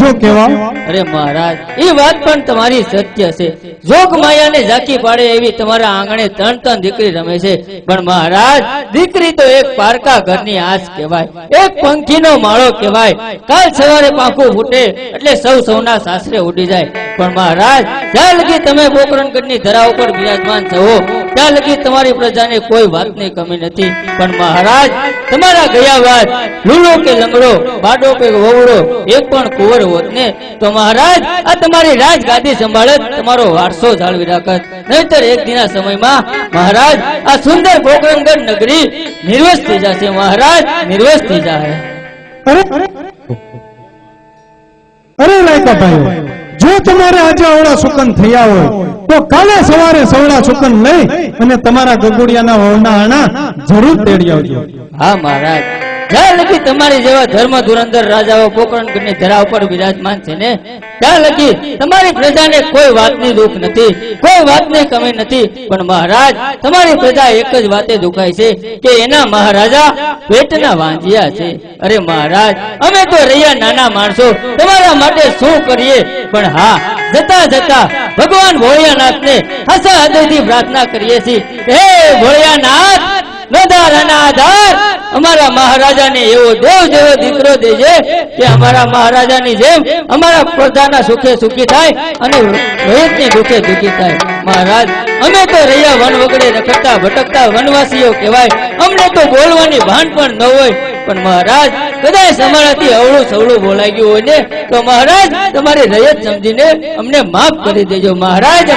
સમજો કેવા? અરે મહારાજ, એ વાત પણ તમારી સત્ય છે. જોગ માયાને ઝાંકી પાડે એવી તમારા આંગણે ત્રણ ત્રણ દીકરી રમે છે. પણ મહારાજ, દીકરી તો એક પારકા ઘરની આસ કહેવાય, એક પંખીનો માળો કહેવાય. કાલ સવારે પાંખું ફૂટે એટલે સૌ સૌના સાસરે ઉડી જાય. પણ મહારાજ, જ્યાં લગી તમે પોકરણગઢની ધરા ઉપર બિરાજમાન છો ત્યાં લગી તમારી પ્રજાને કોઈ વાતની કમી નથી. પણ મહારાજ, તમારા ગયા બાદ લૂલો કે લંગડો, બાડો કે વહુડો એક પણ કુંવર હોત ને તો મહારાજ આ તમારી રાજગાદી સંભાળત, તમારો વારસો જાળવી રાખત. નહીતર એક દિના સમયમાં મહારાજ આ સુંદર પોકરણગઢ નગરી નિર્વસ્ત થઈ જશે. મહારાજ, નિર્વસ્ત થઈ જાય. અરે લાયકા ભાઈઓ, જો તમારે આજે અવળા સુકન થયા હોય તો કાલે સવારે સવળા સુકન લઈ અને તમારા ગગુડિયાના વહુના આણા જરૂર તેડી આવજો. હા મહારાજ, જ્યાં લગી તમારી જેવા ધર્મ ધુરંધર રાજાઓ પોકરણગઢની ધરા ઉપર બિરાજમાન છે ને ત્યાં લગી તમારી પ્રજાને કોઈ વાતની દુઃખ નથી, કોઈ વાતની કમી નથી. પણ મહારાજ, તમારી પ્રજા એક જ વાતે દુખાય છે કે એના મહારાજા પેટના વાંજિયા છે. અરે મહારાજ, અમે તો રહ્યા નાના માણસો, તમારા માટે શું કરીએ? પણ હા, જતા જતા ભગવાન ભોળિયાનાથને હસા હૃદયથી પ્રાર્થના કરીએ છીએ, હે ભોળિયાનાથ, નદારાના આધાર અમારા મહારાજાને એવો દેવ જેવો દીકરો દેજે કે અમારા મહારાજાની જેમ અમારા પ્રજાના સુખે સુખી થાય અને રોહિતની દુઃખે દુઃખી થાય. મહારાજ, અમે તો રહ્યા વન વગડે રખડતા ભટકતા વનવાસીઓ કહેવાય, અમને તો બોલવાની ભાન પણ ન હોય. પણ મહારાજ, કદાચ અમારાથી અવળું સવળું બોલાઈ ગયું હોય ને તો મહારાજ તમારી રયત સમજીને અમને માફ કરી દેજો. મહારાજ,